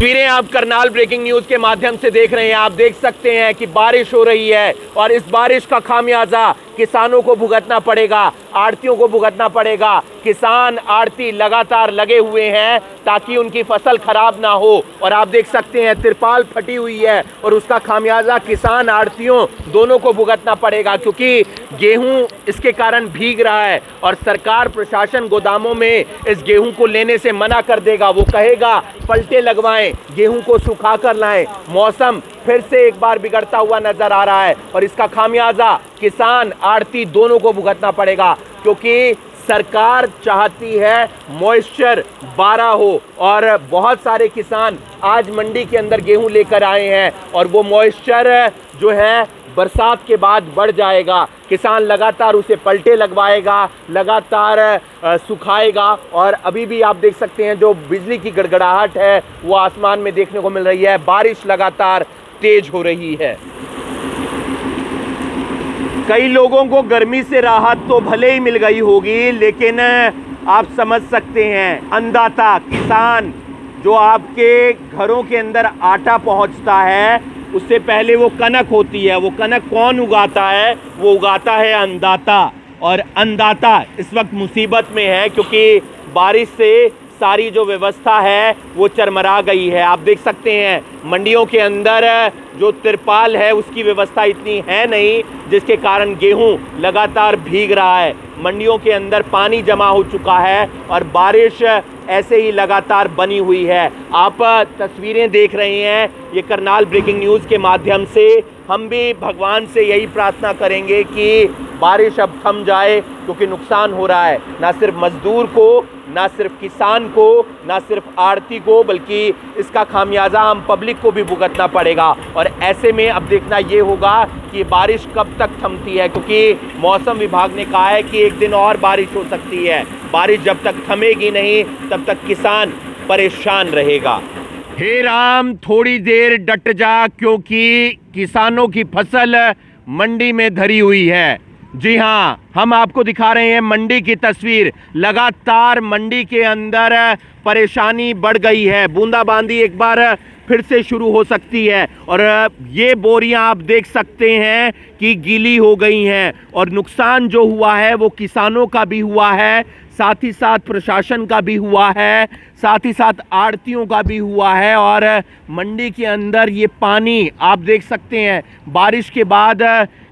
तस्वीरें आप Karnal breaking news के माध्यम से देख रहे हैं। आप देख सकते हैं कि बारिश हो रही है और इस बारिश का खामियाजा किसानों को भुगतना पड़ेगा, आड़तियों को भुगतना पड़ेगा। किसान आड़ती लगातार लगे हुए हैं ताकि उनकी फसल खराब ना हो और आप देख सकते हैं तिरपाल फटी हुई है और उसका खामियाजा किसान आड़तियों दोनों को भुगतना पड़ेगा, क्योंकि गेहूं इसके कारण भीग रहा है और सरकार प्रशासन गोदामों में इस गेहूं को लेने से मना कर देगा। वो कहेगा पलटे लगवाएं, गेहूं को सुखा कर लाएं। मौसम फिर से एक बार बिगड़ता हुआ नजर आ रहा है और इसका खामियाजा किसान आड़ती दोनों को भुगतना पड़ेगा, क्योंकि सरकार चाहती है मॉइस्चर 12 हो और बहुत सारे किसान आज मंडी के अंदर गेहूं लेकर आए हैं और वो मॉइस्चर जो है बरसात के बाद बढ़ जाएगा। किसान लगातार उसे पलटे लगवाएगा, लगातार सुखाएगा और अभी भी आप देख सकते हैं जो बिजली की गड़गड़ाहट है वो आसमान में देखने को मिल रही है। बारिश लगातार तेज हो रही है। कई लोगों को गर्मी से राहत तो भले ही मिल गई होगी, लेकिन आप समझ सकते हैं अन्नदाता किसान जो आपके घरों के अंदर आटा पहुंचता है उससे पहले वो कनक होती है। वो कनक कौन उगाता है? वो उगाता है अन्नदाता। और अन्नदाता इस वक्त मुसीबत में है क्योंकि बारिश से सारी जो व्यवस्था है वो चरमरा गई है। आप देख सकते हैं मंडियों के अंदर जो तिरपाल है उसकी व्यवस्था इतनी है नहीं, जिसके कारण गेहूं लगातार भीग रहा है। मंडियों के अंदर पानी जमा हो चुका है और बारिश ऐसे ही लगातार बनी हुई है। आप तस्वीरें देख रहे हैं ये करनाल ब्रेकिंग न्यूज़ के माध्यम से। हम भी भगवान से यही प्रार्थना करेंगे कि बारिश अब थम जाए, क्योंकि नुकसान हो रहा है ना सिर्फ मजदूर को, ना सिर्फ किसान को, ना सिर्फ आड़ती को, बल्कि इसका खामियाजा हम पब्लिक को भी भुगतना पड़ेगा। और ऐसे में अब देखना ये होगा कि बारिश कब तक थमती है, क्योंकि मौसम विभाग ने कहा है कि एक दिन और बारिश हो सकती है। बारिश जब तक थमेगी नहीं तब तक किसान परेशान रहेगा। हे राम, थोड़ी देर डट जा, क्योंकि किसानों की फसल मंडी में धरी हुई है। जी हाँ, हम आपको दिखा रहे हैं मंडी की तस्वीर। लगातार मंडी के अंदर परेशानी बढ़ गई है। बूंदाबांदी एक बार फिर से शुरू हो सकती है और ये बोरियां आप देख सकते हैं कि गीली हो गई हैं और नुकसान जो हुआ है वो किसानों का भी हुआ है, साथ ही साथ प्रशासन का भी हुआ है, साथ ही साथ आड़तियों का भी हुआ है। और मंडी के अंदर ये पानी आप देख सकते हैं, बारिश के बाद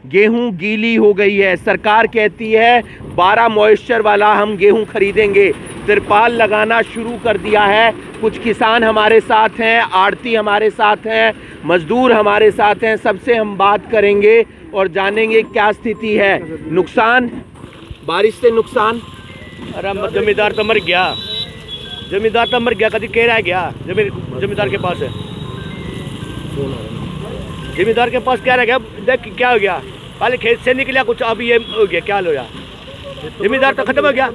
गेहूं गीली हो गई है। सरकार कहती है 12 मॉइस्चर वाला हम गेहूं खरीदेंगे। तिरपाल लगाना शुरू कर दिया है। कुछ किसान हमारे साथ हैं, आड़ती हमारे साथ हैं, मजदूर हमारे साथ हैं। सबसे हम बात करेंगे और जानेंगे क्या स्थिति है। नुकसान, बारिश से नुकसान। अरे जमींदार तो मर गया, जमींदार तो मर गया, कभी कह रहा है गया जमींदार के पास है। जमींदार के पास क्या रह गया? देख क्या हो गया, पहले खेत से निकला कुछ, अब ये हो गया, क्या हो गया? जमींदार तो खत्म हो गया।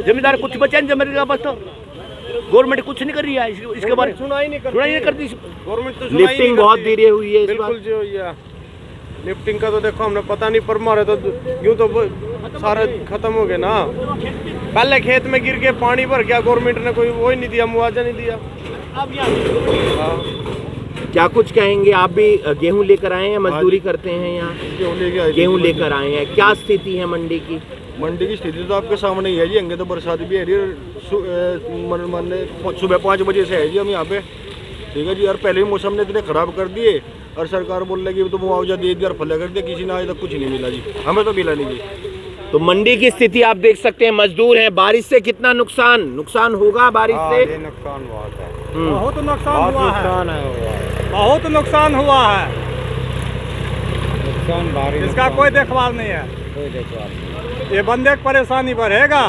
जमींदार कुछ बचा नहीं जमींदार के पास, तो गवर्नमेंट कुछ नहीं कर रही है इसके बारे में, सुनाई नहीं करती गवर्नमेंट। तो लिफ्टिंग बहुत देरी हुई है बिल्कुल जो लिफ्टिंग का तो देखो हमने पता नहीं, पर मारे तो यूँ तो सारे खत्म हो गए ना। पहले खेत में गिर के पानी भर गया, गवर्नमेंट ने कोई वो ही नहीं दिया, मुआवजा नहीं दिया। क्या कुछ कहेंगे? आप भी गेहूं लेकर आए हैं, मजदूरी करते हैं यहाँ, गेहूं लेकर आए हैं। क्या स्थिति है मंडी की? मंडी की स्थिति तो आपके सामने ही है जी। हंगे तो बरसात भी है जी, सुबह 5 बजे से है जी हम यहाँ पे, ठीक है जी। और पहले ही मौसम ने इतने खराब कर दिए और सरकार बोल रही तो मुआवजा दे दिया और फले कर दिया, किसी ने आज तक कुछ नहीं मिला जी, हमें तो मिला नहीं जी। तो मंडी की स्थिति आप देख सकते हैं, मजदूर हैं। बारिश से कितना नुकसान होगा? बारिश से नुकसान बहुत है, बहुत नुकसान हुआ है, बहुत नुकसान हुआ है। इसका कोई देखभाल नहीं है, ये बंदे की परेशानी बढ़ेगा।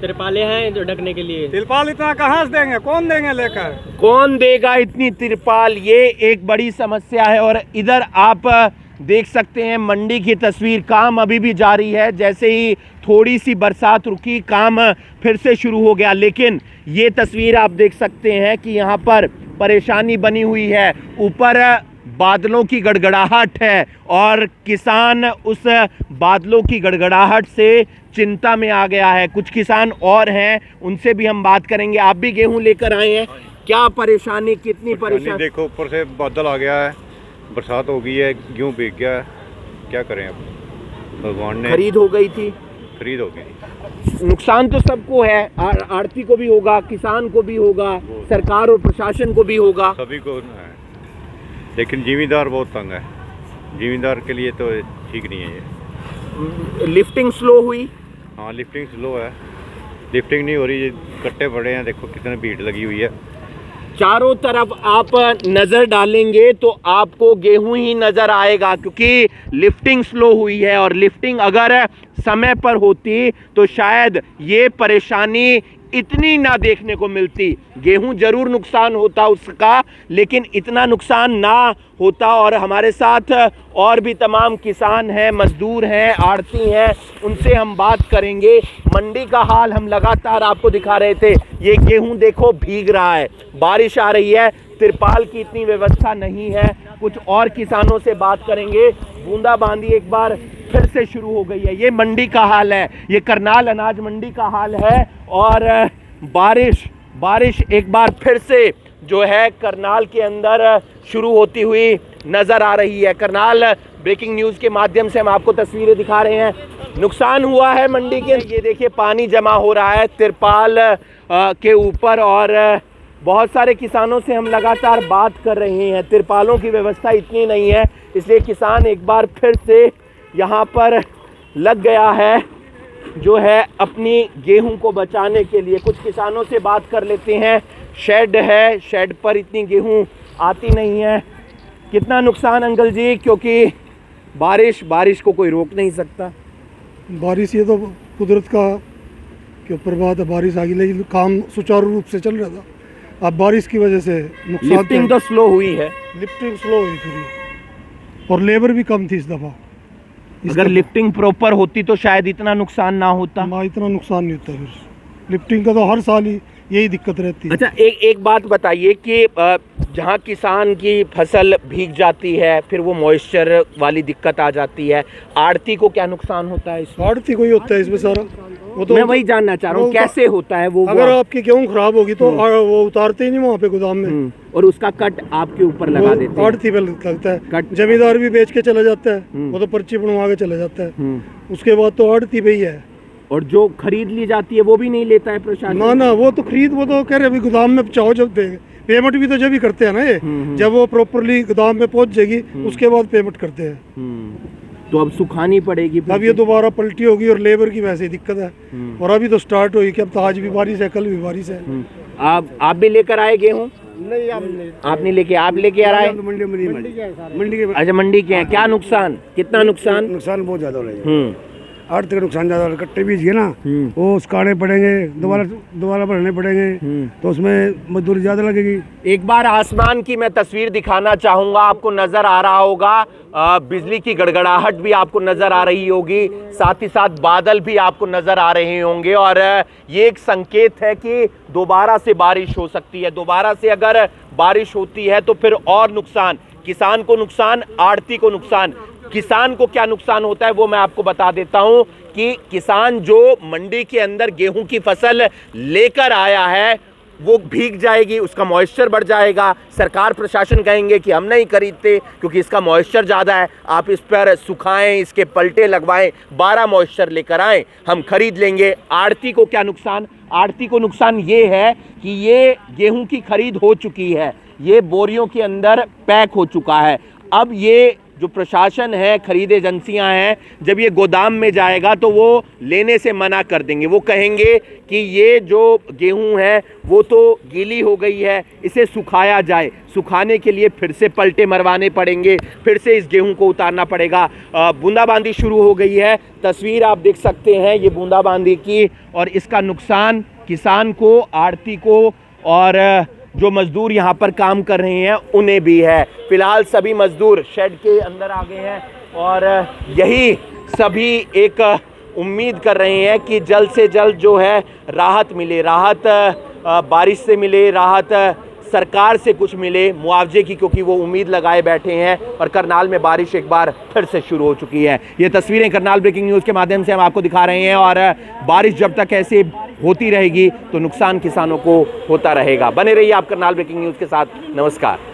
तिरपाले हैं जो ढकने के लिए, तिरपाल इतना कहाँ से देंगे, कौन देंगे लेकर? कौन देगा इतनी तिरपाल? ये एक बड़ी समस्या है। और इधर आप देख सकते हैं मंडी की तस्वीर। काम अभी भी जारी है, जैसे ही थोड़ी सी बरसात रुकी काम फिर से शुरू हो गया। लेकिन ये तस्वीर आप देख सकते हैं कि यहाँ पर परेशानी बनी हुई है। ऊपर बादलों की गड़गड़ाहट है और किसान उस बादलों की गड़गड़ाहट से चिंता में आ गया है। कुछ किसान और हैं, उनसे भी हम बात करेंगे। आप भी गेहूं लेकर आए हैं, क्या परेशानी, कितनी परेशानी परेशानी? देखो, ऊपर से बादल आ गया है, बरसात हो गई है, गेहूँ भीग गया है, क्या करें अब? भगवान ने खरीद हो गई थी, खरीद हो गई। नुकसान तो सबको है, आड़ती को भी होगा, किसान को भी होगा, सरकार और प्रशासन को भी होगा। सभी को है, लेकिन जिमीदार बहुत तंग है। जिमीदार के लिए तो ठीक नहीं है ये। लिफ्टिंग स्लो हुई। हाँ, लिफ्टिंग स्लो है, लिफ्टिंग नहीं हो रही, ये कट्टे पड़े हैं, देखो कितने भीड़ लगी हुई है। चारों तरफ आप नज़र डालेंगे तो आपको गेहूं ही नज़र आएगा, क्योंकि लिफ्टिंग स्लो हुई है, और लिफ्टिंग अगर समय पर होती तो शायद ये परेशानी इतनी ना देखने को मिलती। गेहूं जरूर नुकसान होता उसका, लेकिन इतना नुकसान ना होता। और हमारे साथ और भी तमाम किसान हैं, मजदूर हैं, आड़ती हैं, उनसे हम बात करेंगे। मंडी का हाल हम लगातार आपको दिखा रहे थे। ये गेहूं देखो भीग रहा है, बारिश आ रही है, तिरपाल की इतनी व्यवस्था नहीं है। कुछ और किसानों से बात करेंगे। बूंदाबांदी एक बार फिर से शुरू हो गई है। ये मंडी का हाल है, ये करनाल अनाज मंडी का हाल है। और बारिश एक बार फिर से जो है करनाल के अंदर शुरू होती हुई नज़र आ रही है। करनाल ब्रेकिंग न्यूज़ के माध्यम से हम आपको तस्वीरें दिखा रहे हैं। नुकसान हुआ है मंडी के, ये देखिए पानी जमा हो रहा है तिरपाल के ऊपर, और बहुत सारे किसानों से हम लगातार बात कर रहे हैं। तिरपालों की व्यवस्था इतनी नहीं है, इसलिए किसान एक बार फिर से यहाँ पर लग गया है जो है अपनी गेहूं को बचाने के लिए। कुछ किसानों से बात कर लेते हैं। शेड है, शेड पर इतनी गेहूं आती नहीं है। कितना नुकसान अंकल जी? क्योंकि बारिश को कोई रोक नहीं सकता। बारिश ये तो कुदरत का के ऊपर बात है। बारिश आ गई, लेकिन काम सुचारू रूप से चल रहा था। अब बारिश की वजह से नुकसान। लिफ्टिंग तो स्लो हुई है, लिफ्टिंग स्लो हुई थोड़ी, और लेबर भी कम थी इस दफ़ा। अगर लिफ्टिंग प्रॉपर होती तो शायद इतना नुकसान ना होता। ना, इतना नुकसान नहीं होता। फिर लिफ्टिंग का तो हर साल ही यही दिक्कत रहती है। अच्छा, एक बात बताइए कि जहाँ किसान की फसल भीग जाती है, फिर वो मॉइस्चर वाली दिक्कत आ जाती है, आड़ती को क्या नुकसान होता है इसमें? आड़ती को ही होता है इसमें सारा। वो तो मैं वही जानना चाह रहा हूँ, कैसे होता है वो? अगर आपकी गेहूँ खराब होगी तो वो उतारते ही नहीं वहाँ पे गोदाम में, और उसका कट आपके ऊपर लगा देते हैं। आड़ती पे लगता है। कट जमींदार भी बेच के चला जाता है, वो तो पर्ची बनवा के चला जाता है। उसके बाद तो आड़ती पे ही है। और जो खरीद ली जाती है वो भी नहीं लेता है प्रशासन? ना, वो तो कह रहे अभी गोदाम में पहुँचाओ, जब देंगे। पेमेंट भी तो जब ही करते हैं ना ये, जब वो प्रॉपरली गोदाम में पहुँच जाएगी उसके बाद पेमेंट करते हैं। तो अब सुखानी पड़ेगी, अब ये दोबारा पलटी होगी, और लेबर की वैसे ही दिक्कत है। और अभी तो स्टार्ट हुई कि अब तो आज भी बारिश है, कल भी बारिश है। आप भी लेकर आए गेहूँ? नहीं, आप नहीं लेके, आप लेके आ रहे हैं? मंडी के। अच्छा, मंडी के हैं। क्या नुकसान, कितना नुकसान? नुकसान बहुत ज्यादा हो रहा है। आड़ती का नुकसान ज्यादा, कट्टे बीज गए ना, वो सुखाने पड़ेंगे, दोबारा भरने पड़ेंगे, तो उसमें मजदूरी ज्यादा लगेगी। एक बार आसमान की मैं तस्वीर दिखाना चाहूंगा, आपको नजर आ रहा होगा, बिजली की गड़गड़ाहट भी आपको नजर आ रही होगी, साथ ही साथ बादल भी आपको नजर आ रहे होंगे, और ये एक संकेत है कि दोबारा से बारिश हो सकती है। दोबारा से अगर बारिश होती है तो फिर और नुकसान, किसान को नुकसान, आड़ती को नुकसान। किसान को क्या नुकसान होता है वो मैं आपको बता देता हूं कि किसान जो मंडी के अंदर गेहूं की फसल लेकर आया है वो भीग जाएगी, उसका मॉइस्चर बढ़ जाएगा। सरकार प्रशासन कहेंगे कि हम नहीं खरीदते क्योंकि इसका मॉइस्चर ज़्यादा है, आप इस पर सुखाएं, इसके पलटे लगवाएं, 12 मॉइस्चर लेकर आएं, हम खरीद लेंगे। आड़ती को क्या नुकसान? आड़ती को नुकसान ये है कि ये गेहूं की खरीद हो चुकी है, ये बोरियों के अंदर पैक हो चुका है। अब ये जो प्रशासन है, खरीद एजेंसियां हैं, जब ये गोदाम में जाएगा तो वो लेने से मना कर देंगे। वो कहेंगे कि ये जो गेहूं है वो तो गीली हो गई है, इसे सुखाया जाए। सुखाने के लिए फिर से पलटे मरवाने पड़ेंगे, फिर से इस गेहूं को उतारना पड़ेगा। बूंदाबांदी शुरू हो गई है, तस्वीर आप देख सकते हैं ये बूंदाबांदी की, और इसका नुकसान किसान को, आड़ती को, और जो मजदूर यहाँ पर काम कर रहे हैं उन्हें भी है। फिलहाल सभी मजदूर शेड के अंदर आ गए हैं, और यही सभी एक उम्मीद कर रहे हैं कि जल्द से जल्द जो है राहत मिले, राहत बारिश से मिले, राहत सरकार से कुछ मिले मुआवजे की, क्योंकि वो उम्मीद लगाए बैठे हैं। और करनाल में बारिश एक बार फिर से शुरू हो चुकी है। ये तस्वीरें करनाल ब्रेकिंग न्यूज़ के माध्यम से हम आपको दिखा रहे हैं। और बारिश जब तक ऐसे होती रहेगी तो नुकसान किसानों को होता रहेगा। बने रहिए आप करनाल ब्रेकिंग न्यूज़ के साथ। नमस्कार।